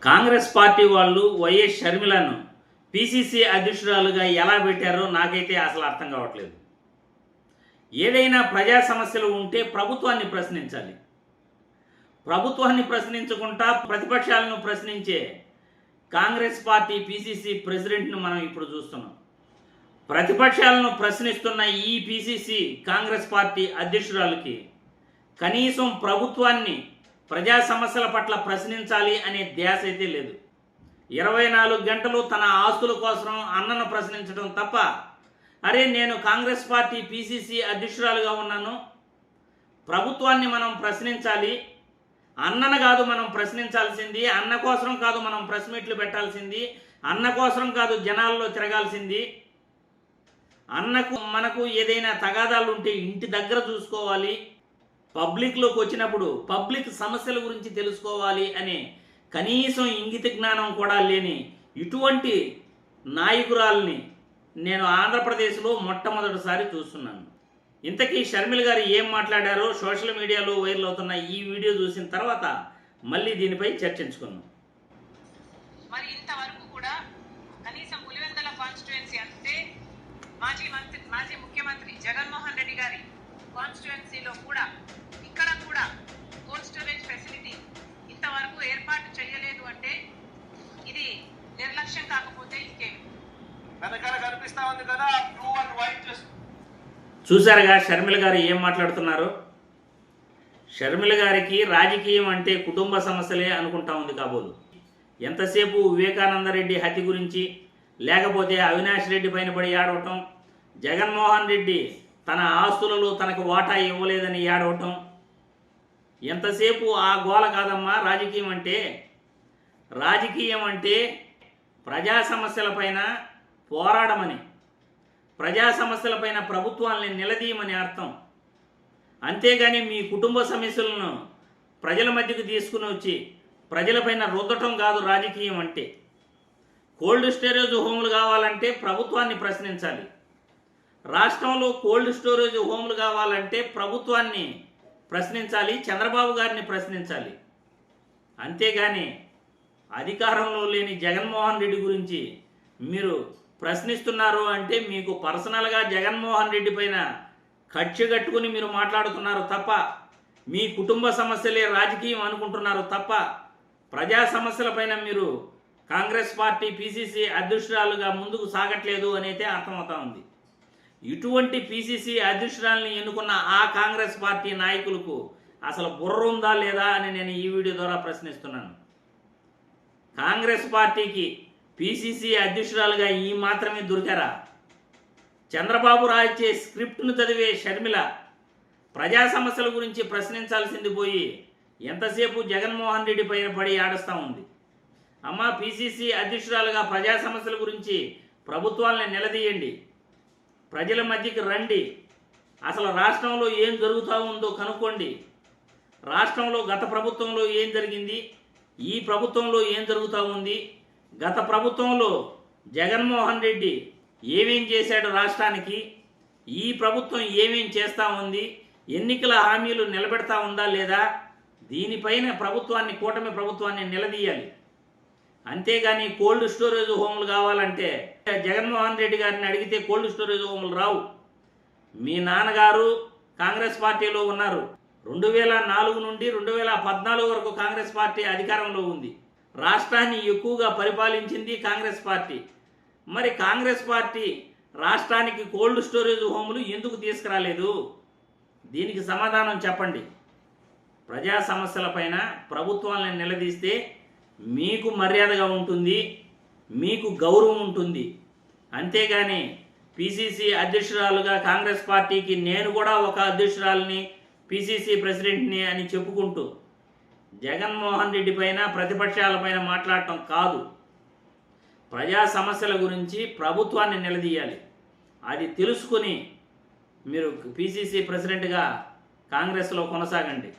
Congress party వాళ్ళు YS షర్మిలను PCC అధ్యక్షురాలుగా ఎలా పెట్టారో నాకైతే అసలు అర్థం కావట్లేదు. ఏదైనా ప్రజా సమస్యలు ఉంటే ప్రభుత్వాన్ని ప్రశ్నించాలి. ప్రభుత్వాన్ని ప్రశ్నించకుండా ప్రతిపక్షాలను ప్రశ్నించే కాంగ్రెస్ పార్టీ పిసిసి ప్రెసిడెంట్ను మనం ఇప్పుడు చూస్తున్నాం. ప్రతిపక్షాలను ప్రశ్నిస్తున్న ఈ పిసిసి కాంగ్రెస్ పార్టీ అధ్యక్షురాలకి కనీసం ప్రభుత్వాన్ని ప్రజా సమస్యల పట్ల ప్రశ్నించాలి అనే ధ్యాస అయితే లేదు. 24 గంటలు తన ఆస్తుల కోసం అన్నను ప్రశ్నించడం తప్ప, అరే నేను కాంగ్రెస్ పార్టీ పిసిసి అధ్యక్షురాలుగా ఉన్నాను, ప్రభుత్వాన్ని మనం ప్రశ్నించాలి, అన్నను కాదు మనం ప్రశ్నించాల్సింది, అన్న కోసం కాదు మనం ప్రెస్ మీట్లు పెట్టాల్సింది, అన్న కోసం కాదు జనాల్లో తిరగాల్సింది, అన్నకు మనకు ఏదైనా తగాదాలు ఉంటే ఇంటి దగ్గర చూసుకోవాలి, పబ్లిక్లోకి వచ్చినప్పుడు పబ్లిక్ సమస్యల గురించి తెలుసుకోవాలి అనే కనీసం ఇంగిత జ్ఞానం కూడా లేని ఇటువంటి నాయకురాల్ని నేను ఆంధ్రప్రదేశ్లో మొట్టమొదటిసారి చూస్తున్నాను. ఇంతకీ షర్మిల గారు ఏం మాట్లాడారో సోషల్ మీడియాలో వైరల్ అవుతున్న ఈ వీడియో చూసిన తర్వాత మళ్ళీ దీనిపై చర్చించుకుందాం. మరి ఇంతవరకు కూడా కనీసం పులివెందుల కాన్స్టిట్యుయెన్సీ అంటే మాజీ ముఖ్యమంత్రి జగన్మోహన్ రెడ్డి గారి కాన్స్టిట్యుయెన్సీలో కూడా ఇక్కడ కూడా కోల్డ్ స్టోరేజ్ ఫెసిలిటీ ఇంతవరకు ఏర్పాటు చేయలేదు అంటే ఇది నిర్లక్ష్యం కాకపోతే ఇంకేమి? వెనకాల కనిపిస్తా ఉంది కదా బ్లూ అండ్ వైట్. చూసారుగా షర్మిల గారు ఏం మాట్లాడుతున్నారు. షర్మిల గారికి రాజకీయం అంటే కుటుంబ సమస్యలే అనుకుంటా ఉంది కాబోలు. ఎంతసేపు వివేకానందరెడ్డి హత్య గురించి, లేకపోతే అవినాష్ రెడ్డి పైన పడి ఏడవటం, జగన్మోహన్ రెడ్డి తన ఆస్తులలో తనకు వాటా ఇవ్వలేదని ఏడవటం, ఎంతసేపు ఆ గోల కాదమ్మా రాజకీయం అంటే. రాజకీయం అంటే ప్రజా సమస్యలపైన పోరాడమని, ప్రజా సమస్యలపైన ప్రభుత్వాన్ని నిలదీయమని అర్థం. అంతేగాని మీ కుటుంబ సమస్యలను ప్రజల మధ్యకు తీసుకుని వచ్చి ప్రజలపైన రుద్దటం కాదు రాజకీయం అంటే. కోల్డ్ స్టోరేజ్ హోములు కావాలంటే ప్రభుత్వాన్ని ప్రశ్నించాలి. రాష్ట్రంలో కోల్డ్ స్టోరేజ్ హోములు కావాలంటే ప్రభుత్వాన్ని ప్రశ్నించాలి, చంద్రబాబు గారిని ప్రశ్నించాలి. అంతేగాని అధికారంలో లేని జగన్మోహన్ రెడ్డి గురించి మీరు ప్రశ్నిస్తున్నారు అంటే మీకు పర్సనల్గా జగన్మోహన్ రెడ్డి పైన కక్ష కట్టుకుని మీరు మాట్లాడుతున్నారు తప్ప, మీ కుటుంబ సమస్యలే రాజకీయం అనుకుంటున్నారు తప్ప, ప్రజా సమస్యలపైన మీరు కాంగ్రెస్ పార్టీ పిసిసి అధ్యక్షురాలుగా ముందుకు సాగట్లేదు అనైతే అర్థమవుతా ఉంది. ఇటువంటి పిసిసి అధ్యక్షురాలని ఎన్నుకున్న ఆ కాంగ్రెస్ పార్టీ నాయకులకు అసలు బుర్ర ఉందా లేదా అని నేను ఈ వీడియో ద్వారా ప్రశ్నిస్తున్నాను. కాంగ్రెస్ పార్టీకి పిసిసి అధ్యక్షురాలుగా ఈ మాత్రమే దొరికారా? చంద్రబాబు రాయిచ్చే స్క్రిప్ట్ను చదివే షర్మిల ప్రజా సమస్యల గురించి ప్రశ్నించాల్సింది పోయి ఎంతసేపు జగన్మోహన్ రెడ్డి పైన పడి ఆడుస్తూ ఉంది. అమ్మ పిసిసి అధ్యక్షురాలుగా ప్రజా సమస్యల గురించి ప్రభుత్వాలను నిలదీయండి, ప్రజల మధ్యకి రండి, అసలు రాష్ట్రంలో ఏం జరుగుతూ ఉందో కనుక్కోండి. రాష్ట్రంలో గత ప్రభుత్వంలో ఏం జరిగింది, ఈ ప్రభుత్వంలో ఏం జరుగుతూ ఉంది, గత ప్రభుత్వంలో జగన్మోహన్ రెడ్డి ఏమేం చేశాడు రాష్ట్రానికి, ఈ ప్రభుత్వం ఏమేం చేస్తూ ఉంది, ఎన్నికల హామీలు నిలబెడతా ఉందా లేదా, దీనిపైన ప్రభుత్వాన్ని, కూటమి ప్రభుత్వాన్ని నిలదీయాలి. అంతేగాని కోల్డ్ స్టోరేజ్ హోములు కావాలంటే జగన్మోహన్ రెడ్డి గారిని అడిగితే కోల్డ్ స్టోరేజ్ హోములు రావు. మీ నాన్నగారు కాంగ్రెస్ పార్టీలో ఉన్నారు. 2004 నుండి 2014 వరకు కాంగ్రెస్ పార్టీ అధికారంలో ఉంది. రాష్ట్రాన్ని ఎక్కువగా పరిపాలించింది కాంగ్రెస్ పార్టీ. మరి కాంగ్రెస్ పార్టీ రాష్ట్రానికి కోల్డ్ స్టోరేజ్ హోములు ఎందుకు తీసుకురాలేదు? దీనికి సమాధానం చెప్పండి. ప్రజా సమస్యలపైన ప్రభుత్వాలను నిలదీస్తే మీకు మర్యాదగా ఉంటుంది, మీకు గౌరవం ఉంటుంది. అంతేగాని పిసిసి అధ్యక్షురాలుగా కాంగ్రెస్ పార్టీకి నేను కూడా ఒక అధ్యక్షురాలని, పిసిసి ప్రెసిడెంట్ని అని చెప్పుకుంటూ జగన్మోహన్ రెడ్డి పైన, ప్రతిపక్షాలపైన మాట్లాడటం కాదు. ప్రజా సమస్యల గురించి ప్రభుత్వాన్ని నిలదీయాలి. అది తెలుసుకుని మీరు పిసిసి ప్రెసిడెంట్గా కాంగ్రెస్లో కొనసాగండి.